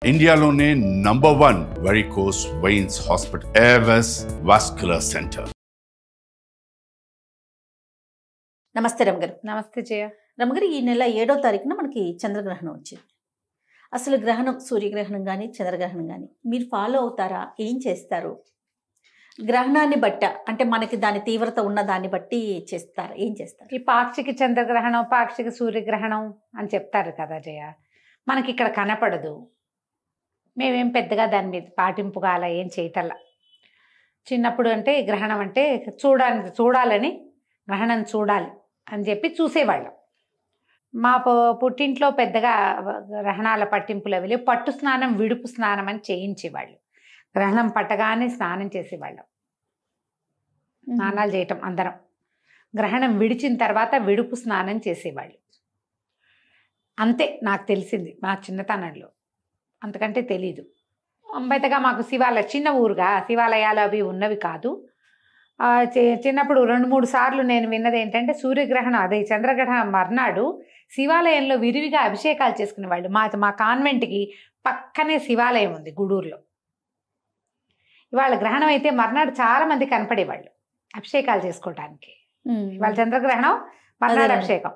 ఇండియాలోనే #1 varicose veins hospital Avis vascular centre. నమస్తే రమగారు. నమస్తే జయ. రమగారు, ఈ నెల 7వ తారీఖున మనకి చంద్రగ్రహణం వచ్చింది. అసలు గ్రహణం, సూర్యగ్రహణం కానీ చంద్రగ్రహణం కానీ మీరు ఫాలో అవుతారా? ఏం చేస్తారు? గ్రహణాన్ని బట్ట అంటే మనకి దాని తీవ్రత ఉన్న దాన్ని బట్టి చేస్తారా? ఏం చేస్తారు? ఈ పాక్షిక చంద్రగ్రహణం, పాక్షిక సూర్యగ్రహణం అని చెప్తారు కదా జయ. మనకి ఇక్కడ కనపడదు. మేమేం పెద్దగా దాని మీద పాటింపుగా అలా ఏం చేయటల్లా. చిన్నప్పుడు అంటే గ్రహణం అంటే చూడాలని గ్రహణం చూడాలి అని చెప్పి చూసేవాళ్ళం. మా పుట్టింట్లో పెద్దగా గ్రహణాల పట్టింపులు అవి పట్టు స్నానం, విడుపు స్నానం అని చేయించేవాళ్ళు. గ్రహణం పట్టగానే స్నానం చేసేవాళ్ళం. స్నానాలు చేయటం అందరం. గ్రహణం విడిచిన తర్వాత విడుపు స్నానం చేసేవాళ్ళు. అంతే నాకు తెలిసింది మా చిన్నతనంలో, అంతకంటే తెలీదు. పెద్దగా మాకు చిన్న ఊరుగా శివాలయాలు అవి ఉన్నవి కాదు. చిన్నప్పుడు 2-3 సార్లు నేను విన్నది ఏంటంటే, సూర్యగ్రహణం అదే చంద్రగ్రహణం మర్నాడు శివాలయంలో విరివిగా అభిషేకాలు చేసుకునేవాళ్ళు. మా కాన్వెంట్కి పక్కనే శివాలయం ఉంది గూడూరులో. ఇవాళ గ్రహణం అయితే మర్నాడు చాలా మంది కనపడేవాళ్ళు అభిషేకాలు చేసుకోవటానికి. ఇవాళ చంద్రగ్రహణం, మర్నాడు అభిషేకం.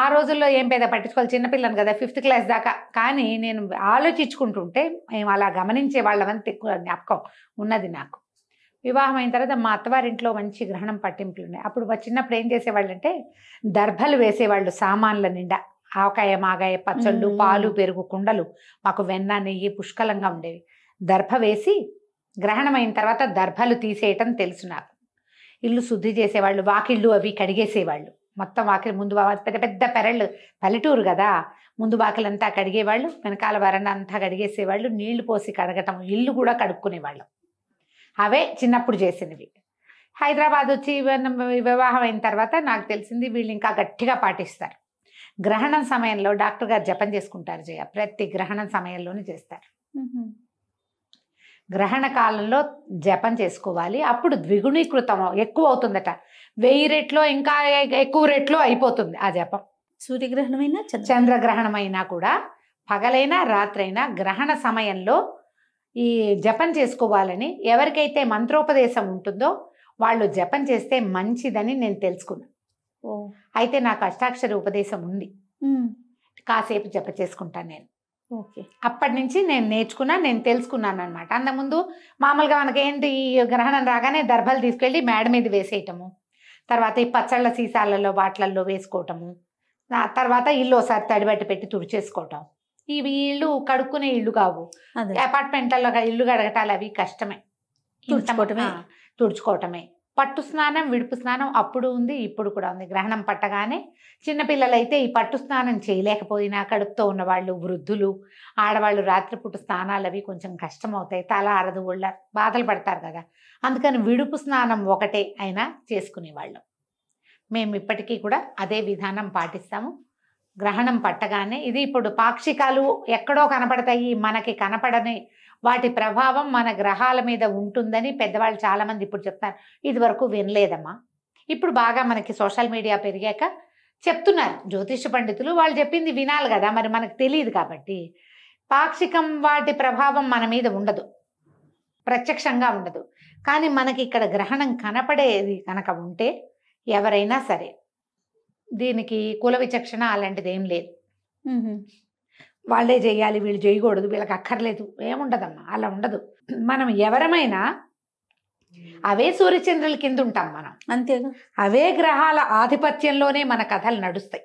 ఆ రోజుల్లో ఏం పెద్ద పట్టించుకోవాలి, చిన్నపిల్లని కదా, 5th క్లాస్ దాకా. కానీ నేను ఆలోచించుకుంటుంటే మేము అలా గమనించే వాళ్ళమని ఎక్కువ జ్ఞాపకం ఉన్నది నాకు. వివాహం అయిన తర్వాత మా అత్తవారింట్లో మంచి గ్రహణం పట్టింపులు ఉన్నాయి. అప్పుడు చిన్నప్పుడు ఏం చేసేవాళ్ళు అంటే, దర్భలు వేసేవాళ్ళు సామాన్ల నిండా. ఆవకాయ, మాగాయ, పచ్చళ్ళు, పాలు, పెరుగు, కుండలు. మాకు వెన్న, నెయ్యి పుష్కలంగా ఉండేవి. దర్భ వేసి గ్రహణం అయిన తర్వాత దర్భలు తీసేయటం తెలుసు నాకు. ఇల్లు శుద్ధి చేసేవాళ్ళు, వాకిళ్ళు అవి కడిగేసేవాళ్ళు. మొత్తం వాకిలి ముందు పెద్ద పెద్ద పెరళ్ళు, పల్లెటూరు కదా, ముందు వాకిలంతా కడిగేవాళ్ళు, వెనకాల వరండా అంతా కడిగేసేవాళ్ళు. నీళ్లు పోసి కడగటం, ఇల్లు కూడా కడుక్కునేవాళ్ళం. అవే చిన్నప్పుడు చేసినవి. హైదరాబాద్ వచ్చి వివాహం అయిన తర్వాత నాకు తెలిసింది వీళ్ళు ఇంకా గట్టిగా పాటిస్తారు. గ్రహణం సమయంలో డాక్టర్ గారు జపం చేసుకుంటారు జయ. ప్రతి గ్రహణం సమయంలోనే చేస్తారు. గ్రహణ కాలంలో జపం చేసుకోవాలి. అప్పుడు ద్విగుణీకృతం ఎక్కువ అవుతుందట. 1000 రెట్లో ఇంకా ఎక్కువ రెట్లో అయిపోతుంది ఆ జపం. సూర్యగ్రహణమైనా చంద్రగ్రహణమైనా కూడా పగలైనా రాత్రైనా గ్రహణ సమయంలో ఈ జపం చేసుకోవాలని ఎవరికైతే మంత్రోపదేశం ఉంటుందో వాళ్ళు జపం చేస్తే మంచిదని నేను తెలుసుకున్నాను. అయితే నాకు అష్టాక్షరి ఉపదేశం ఉంది. కాసేపు జప చేసుకుంటాను నేను. ఓకే. అప్పటి నుంచి నేను తెలుసుకున్నాను అనమాట. అంతకుముందు మామూలుగా మనకేంటి, ఈ గ్రహణం రాగానే దర్భలు తీసుకెళ్ళి మేడ మీద వేసేయటము, తర్వాత ఈ పచ్చళ్ళ సీసాలలో వాటిలలో వేసుకోవటము, తర్వాత ఇల్లు ఒకసారి తడిబట్టి పెట్టి తుడిచేసుకోవటం. ఇవి ఇల్లు కడుక్కునే ఇల్లు కావు. అపార్ట్మెంట్లలో ఇల్లు కడగటాలు అవి కష్టమే. తుడుచుకోవటమే. పట్టు స్నానం, విడుపు స్నానం అప్పుడు ఉంది, ఇప్పుడు కూడా ఉంది. గ్రహణం పట్టగానే చిన్నపిల్లలైతే ఈ పట్టు స్నానం చేయలేకపోయినా, కడుపుతో ఉన్నవాళ్ళు, వృద్ధులు, ఆడవాళ్ళు రాత్రిపూట స్నానాలు అవి కొంచెం కష్టం అవుతాయి. తల అరదు, ఒళ్ళ బాధలు పడతారు కదా. అందుకని విడుపు స్నానం ఒకటే అయినా చేసుకునేవాళ్ళం. మేము ఇప్పటికీ కూడా అదే విధానం పాటిస్తాము. గ్రహణం పట్టగానే ఇది ఇప్పుడు పాక్షికాలు ఎక్కడో కనపడతాయి, మనకి కనపడని వాటి ప్రభావం మన గ్రహాల మీద ఉంటుందని పెద్దవాళ్ళు చాలామంది ఇప్పుడు చెప్తారు. ఇది వరకు వినలేదమ్మా. ఇప్పుడు బాగా మనకి సోషల్ మీడియా పెరిగాక చెప్తున్నారు జ్యోతిష పండితులు. వాళ్ళు చెప్పింది వినాలి కదా, మరి మనకు తెలియదు కాబట్టి. పాక్షికం వాటి ప్రభావం మన మీద ఉండదు, ప్రత్యక్షంగా ఉండదు. కానీ మనకి ఇక్కడ గ్రహణం కనపడేది కనుక ఉంటే ఎవరైనా సరే దీనికి కుల విచక్షణ అలాంటిది ఏం లేదు. వాళ్ళే చేయాలి, వీళ్ళు చేయకూడదు, వీళ్ళకి అక్కర్లేదు, ఏముండదమ్మా. అలా ఉండదు. మనం ఎవరమైనా అవే సూర్యచంద్రుల కింద ఉంటాం మనం, అంతేగా. అవే గ్రహాల ఆధిపత్యంలోనే మన కథలు నడుస్తాయి.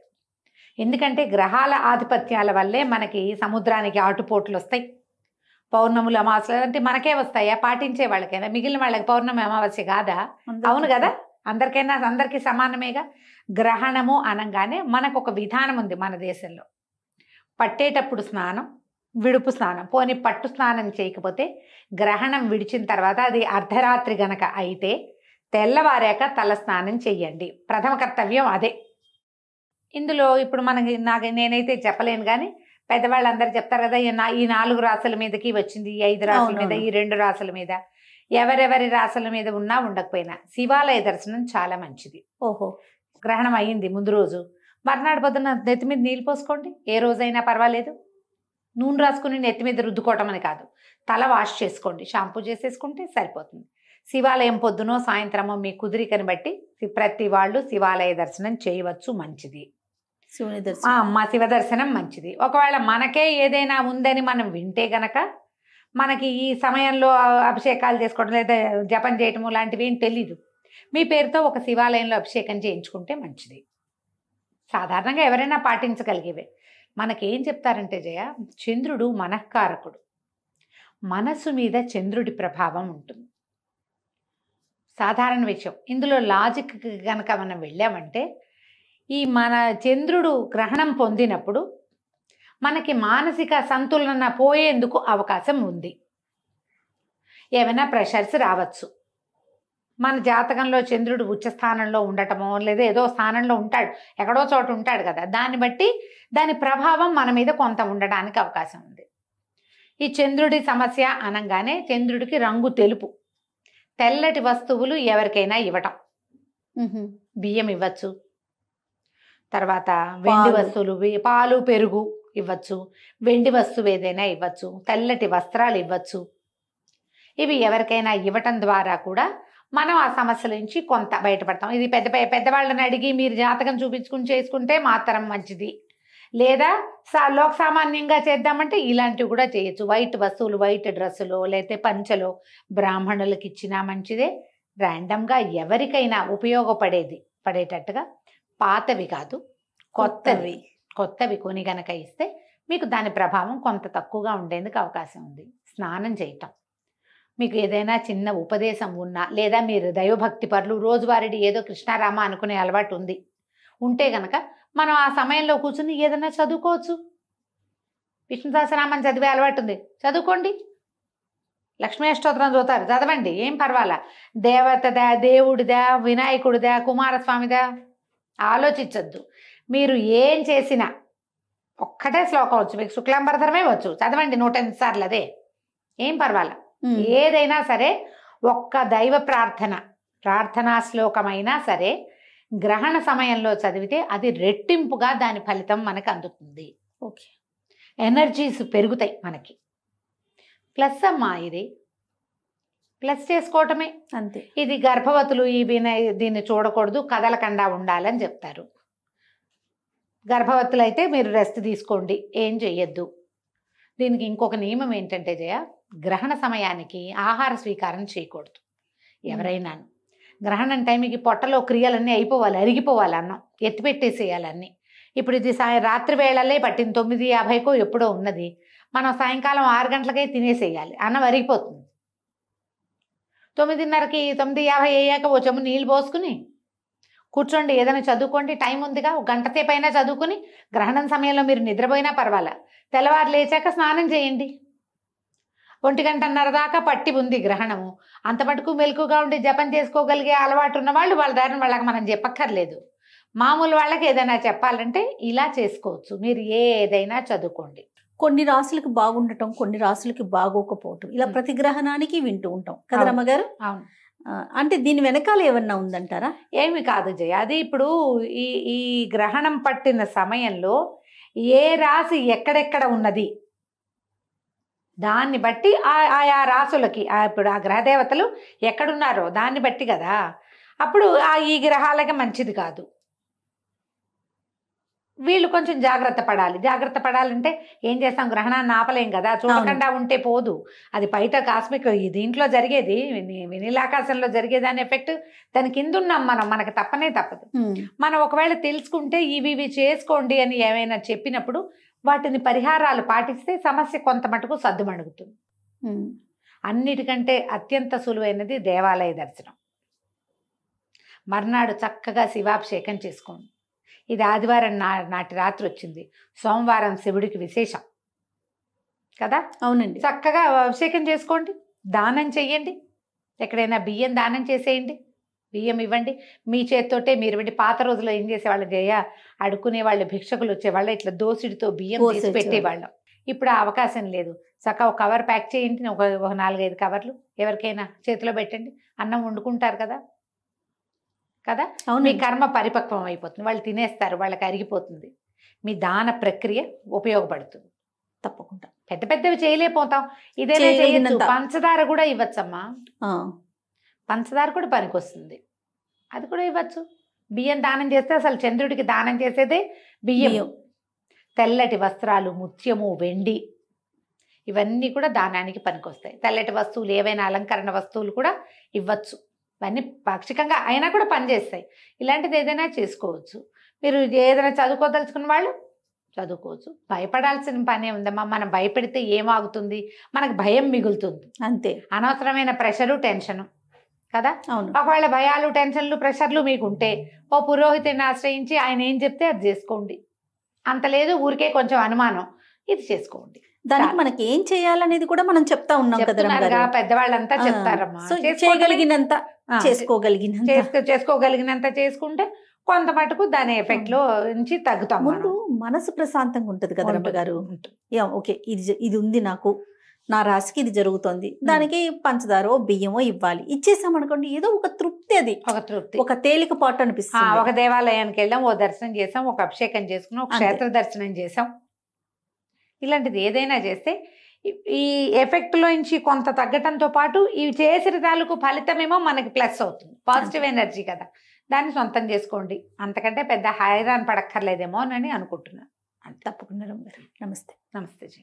ఎందుకంటే గ్రహాల ఆధిపత్యాల వల్లే మనకి సముద్రానికి ఆటుపోట్లు వస్తాయి. పౌర్ణములు, అమావాస్యలు అంటే మనకే వస్తాయా? పాటించే వాళ్ళకైనా, మిగిలిన వాళ్ళకి పౌర్ణమి అమావాస్య కాదా? అవును కదా, అందరికీ సమానమేగా. గ్రహణము అనగానే మనకు ఒక విధానం ఉంది మన దేశంలో. పట్టేటప్పుడు స్నానం, విడుపు స్నానం. పోనీ పట్టు స్నానం చేయకపోతే గ్రహణం విడిచిన తర్వాత అది అర్ధరాత్రి గనక అయితే తెల్లవారాక తల స్నానం చెయ్యండి. ప్రథమ కర్తవ్యం అదే. ఇందులో ఇప్పుడు నేనైతే చెప్పలేను, కానీ పెద్దవాళ్ళందరూ చెప్తారు కదా, ఈ 4 రాసుల మీదకి వచ్చింది, ఈ 5 రాసుల మీద, ఈ 2 రాసుల మీద. ఎవరెవరి రాసుల మీద ఉన్నా ఉండకపోయినా శివాలయ దర్శనం చాలా మంచిది. గ్రహణం అయ్యింది ముందు రోజు, మర్నాడు పొద్దున్న నెత్తి మీద నీళ్ళు పోసుకోండి. ఏ రోజైనా పర్వాలేదు, నూనె రాసుకుని నెత్తి మీద రుద్దుకోవటం అని కాదు, తల వాష్ చేసుకోండి, షాంపూ చేసేసుకుంటే సరిపోతుంది. శివాలయం పొద్దునో సాయంత్రమో మీ కుదిరికని బట్టి ప్రతి వాళ్ళు శివాలయ దర్శనం చేయవచ్చు, మంచిది. శివుని దర్శనం అమ్మ శివ దర్శనం మంచిది. ఒకవేళ మనకే ఏదైనా ఉందని మనం వింటే గనక మనకి ఈ సమయంలో అభిషేకాలు చేసుకోవడం లేదా జపం చేయటము లాంటివి ఏం తెలీదు, మీ పేరుతో ఒక శివాలయంలో అభిషేకం చేయించుకుంటే మంచిది. సాధారణంగా ఎవరైనా పాటించగలిగేవే. మనకేం చెప్తారంటే జయ, చంద్రుడు మనఃకారకుడు, మనస్సు మీద చంద్రుడి ప్రభావం ఉంటుంది. సాధారణ విషయం. ఇందులో లాజిక్ కనుక మనం వెళ్ళామంటే ఈ మన చంద్రుడు గ్రహణం పొందినప్పుడు మనకి మానసిక సంతులన పోయేందుకు అవకాశం ఉంది. ఏమైనా ప్రెషర్స్ రావచ్చు. మన జాతకంలో చంద్రుడు ఉచ్చ స్థానంలో ఉండటమో లేదా ఏదో స్థానంలో ఉంటాడు, ఎక్కడో చోట ఉంటాడు కదా, దాన్ని బట్టి దాని ప్రభావం మన మీద కొంత ఉండడానికి అవకాశం ఉంది. ఈ చంద్రుడి సమస్య అనగానే చంద్రుడికి రంగు తెలుపు, తెల్లటి వస్తువులు ఎవరికైనా ఇవ్వటం, బియ్యం ఇవ్వచ్చు, తర్వాత వెండి వస్తువులు, పాలు పెరుగు ఇవ్వచ్చు, వెండి వస్తువు ఏదైనా ఇవ్వచ్చు, తెల్లటి వస్త్రాలు ఇవ్వచ్చు. ఇవి ఎవరికైనా ఇవ్వటం ద్వారా కూడా మనం ఆ సమస్యల నుంచి కొంత బయటపడతాం. ఇది పెద్దవాళ్ళని అడిగి మీరు జాతకం చూపించుకుని చేసుకుంటే మాత్రం మంచిది. లేదా లోక సామాన్యంగా చేద్దామంటే ఇలాంటివి కూడా చేయొచ్చు. వైట్ వస్తువులు, వైట్ డ్రెస్సులో లేకపోతే పంచలో బ్రాహ్మణులకు ఇచ్చినా మంచిదే. ర్యాండమ్గా ఎవరికైనా పడేటట్టుగా పాతవి కాదు కొత్తవి కొని గనక ఇస్తే మీకు దాని ప్రభావం కొంత తక్కువగా ఉండేందుకు అవకాశం ఉంది. స్నానం చేయటం, మీకు ఏదైనా చిన్న ఉపదేశం ఉన్నా లేదా మీరు దైవభక్తి పరులు రోజువారీ ఏదో కృష్ణారామ అనుకునే అలవాటు ఉంటే గనక మనం ఆ సమయంలో కూర్చుని ఏదైనా చదువుకోవచ్చు. విష్ణు సహస్రనామం చదివే అలవాటు ఉంది, చదువుకోండి. లక్ష్మీ అష్టోత్తరం చదువుతారు, చదవండి, ఏం పర్వాలా. దేవతదా, దేవుడిదా, వినాయకుడిదా, కుమారస్వామిదా ఆలోచించద్దు. మీరు ఏం చేసినా ఒక్కటే శ్లోకం వచ్చు, మీకు శుక్లాంబరధరమే వచ్చు, చదవండి 108 సార్లు, అదే ఏం పర్వాలా. ఏదైనా సరే ఒక్క దైవ ప్రార్థనా శ్లోకమైనా సరే గ్రహణ సమయంలో చదివితే అది రెట్టింపుగా దాని ఫలితం మనకు అందుతుంది. ఓకే, ఎనర్జీస్ పెరుగుతాయి మనకి. ప్లస్ అమ్మా, ఇది ప్లస్ చేసుకోవటమే అంతే. ఇది గర్భవతులు దీన్ని చూడకూడదు, కదలకుండా ఉండాలని చెప్తారు. గర్భవతులు అయితే మీరు రెస్ట్ తీసుకోండి, ఏం చెయ్యొద్దు. దీనికి ఇంకొక నియమం ఏంటంటే జయ, గ్రహణ సమయానికి ఆహార స్వీకారం చేయకూడదు ఎవరైనా. గ్రహణం టైంకి పొట్టలో క్రియలన్నీ అయిపోవాలి, అరిగిపోవాలి, అన్నం ఎత్తిపెట్టేసేయాలన్నీ. ఇప్పుడు ఇది రాత్రి వేళలే పట్టింది, 9:50కో ఎప్పుడో ఉన్నది, మనం సాయంకాలం 6 గంటలకే తినేసేయాలి, అన్నం అరిగిపోతుంది. 9:30కి 9:50 అయ్యాక ఓ చెమ్ము నీళ్ళు పోసుకుని కూర్చోండి, ఏదైనా చదువుకోండి, టైం ఉందిగా, ఒక గంట సేపు అయినా చదువుకుని. గ్రహణం సమయంలో మీరు నిద్రపోయినా పర్వాలా, తెల్లవారు లేచాక స్నానం చేయండి. 1:30 దాకా పట్టి ఉంది గ్రహణము, అంత మటుకు మెలకుగా ఉండి జపం చేసుకోగలిగే అలవాటు ఉన్న వాళ్ళు వాళ్ళ దారిని వాళ్ళకి మనం చెప్పక్కర్లేదు. మామూలు వాళ్ళకి ఏదైనా చెప్పాలంటే ఇలా చేసుకోవచ్చు. మీరు ఏదైనా చదువుకోండి. కొన్ని రాసులకి బాగుండటం, కొన్ని రాసులకి బాగోకపోవటం, ఇలా ప్రతి గ్రహణానికి వింటూ ఉంటాం కదా రమ్మగారు. అవును. అంటే దీని వెనకాల ఏమన్నా ఉందంటారా? ఏమి కాదు జయ, అది ఇప్పుడు ఈ గ్రహణం పట్టిన సమయంలో ఏ రాశి ఎక్కడెక్కడ ఉన్నది దాన్ని బట్టి ఆయా రాసులకి ఇప్పుడు ఆ గ్రహదేవతలు ఎక్కడున్నారో దాన్ని బట్టి కదా. అప్పుడు ఈ గ్రహాలకి మంచిది కాదు, వీళ్ళు కొంచెం జాగ్రత్త పడాలంటే ఏం చేస్తాం, గ్రహణాన్ని ఆపలేం కదా, చూడకుండా ఉంటే పోదు. అది బయట కాస్మిక్ దీంట్లో జరిగేది, వినీలాకాశంలో జరిగేదాని ఎఫెక్ట్ దాని కింద ఉన్నాం మనకు తప్పదు. మనం ఒకవేళ తెలుసుకుంటే ఇవి చేసుకోండి అని ఏమైనా చెప్పినప్పుడు వాటిని పరిహారాలు పాటిస్తే సమస్య కొంత మటుకు సద్దుమణుగుతుంది. అన్నిటికంటే అత్యంత సులువైనది దేవాలయ దర్శనం. మర్నాడు చక్కగా శివాభిషేకం చేసుకోండి. ఇది ఆదివారం నాటి రాత్రి వచ్చింది, సోమవారం శివుడికి విశేషం కదా. అవునండి. చక్కగా అభిషేకం చేసుకోండి, దానం చెయ్యండి, ఎక్కడైనా బియ్యం దానం చేసేయండి, బియ్యం ఇవ్వండి మీ చేతితోటే. మీరు ఇవ్వండి. పాత రోజుల్లో ఏం చేసేవాళ్ళు జయ, అడుక్కునే వాళ్ళు, భిక్షకులు వచ్చేవాళ్ళు, ఇట్లా దోసిడితో బియ్యం తీసి పెట్టేవాళ్ళం. ఇప్పుడు ఆ అవకాశం లేదు. చక్కగా ఒక కవర్ ప్యాక్ చేయండి, ఒక 4-5 కవర్లు ఎవరికైనా చేతిలో పెట్టండి, అన్నం వండుకుంటారు కదా. మీ కర్మ పరిపక్వం అయిపోతుంది, వాళ్ళు తినేస్తారు, వాళ్ళకి అరిగిపోతుంది. మీ దాన ప్రక్రియ ఉపయోగపడుతుంది. తప్పకుండా పెద్ద పెద్దవి చేయలేకపోతాం, ఇదేనా చేయొచ్చు. చేయగలిగినంత. పంచదార కూడా ఇవ్వచ్చమ్మా, ఆ, పంచదార కూడా పనికొస్తుంది, అది కూడా ఇవ్వచ్చు. బియ్యం దానం చేస్తే అసలు చంద్రుడికి దానం చేసేదే బియ్యం. బియ్యం. తెల్లటి వస్త్రాలు, ముత్యము, వెండి ఇవన్నీ కూడా దానానికి పనికొస్తాయి. తెల్లటి వస్తువులు ఏవైనా అలంకరణ వస్తువులు కూడా ఇవ్వచ్చు. ఇవన్నీ పాక్షికంగా అయినా కూడా పనిచేస్తాయి. ఇలాంటిది ఏదైనా చేసుకోవచ్చు. మీరు ఏదైనా చదువుకోదలుచుకున్న వాళ్ళు చదువుకోవచ్చు. భయపడాల్సిన పనే ఉందమ్మా. మనం భయపెడితే ఏమాగుతుంది, మనకు భయం మిగులుతుంది. అంతే. అనవసరమైన ప్రెషరు, టెన్షను కదా. అవును. ఒకవేళ భయాలు, టెన్షన్లు, ప్రెషర్లు మీకుంటే ఓ పురోహితుడిని ఆశ్రయించి ఆయన ఏం చెప్తే అది చేసుకోండి. అంత లేదు ఊరికే కొంచెం అనుమానం, ఇది చేసుకోండి. దానికి మనకి ఏం చేయాలనేది కూడా మనం చెప్తా ఉన్నాం కదా చెప్తున్నారుగా, పెద్దవాళ్ళంతా చెప్తారమ్మా. సో చేయగలిగినంత ఆ, చేసుకోగలిగినంత. చేసుకోగలిగినంత చేసుకుంటే కొంత మటుకు దాని ఎఫెక్ట్ లో నుంచి తగ్గుతాం. ముందు మనసు ప్రశాంతంగా ఉంటది కదా రమ్మగారు. ఓకే, ఇది ఉంది నాకు, నా రాశికి ఇది జరుగుతోంది, దానికి పంచదారో బియ్యమో ఇవ్వాలి, ఇచ్చేసామనుకోండి ఏదో ఒక తృప్తి, అది ఒక తృప్తి, ఒక తేలికపాటు అనిపిస్తుంది. ఒక దేవాలయానికి వెళ్ళాం, ఓ దర్శనం చేసాం, ఒక అభిషేకం చేసుకున్నాం, ఒక క్షేత్ర దర్శనం చేసాం. ఇలాంటిది ఏదైనా చేస్తే ఈ ఎఫెక్ట్ లో నుంచి కొంత తగ్గటంతో పాటు ఈ చేసిన తాలూకు ఫలితమేమో మనకి ప్లస్ అవుతుంది. పాజిటివ్ ఎనర్జీ కదా, దాన్ని సొంతం చేసుకోండి. అంతకంటే పెద్ద హైరాన్ పడక్కర్లేదేమో అని అనుకుంటున్నాను. తప్పకుండా రమ్మగారు. నమస్తే. నమస్తే జీ.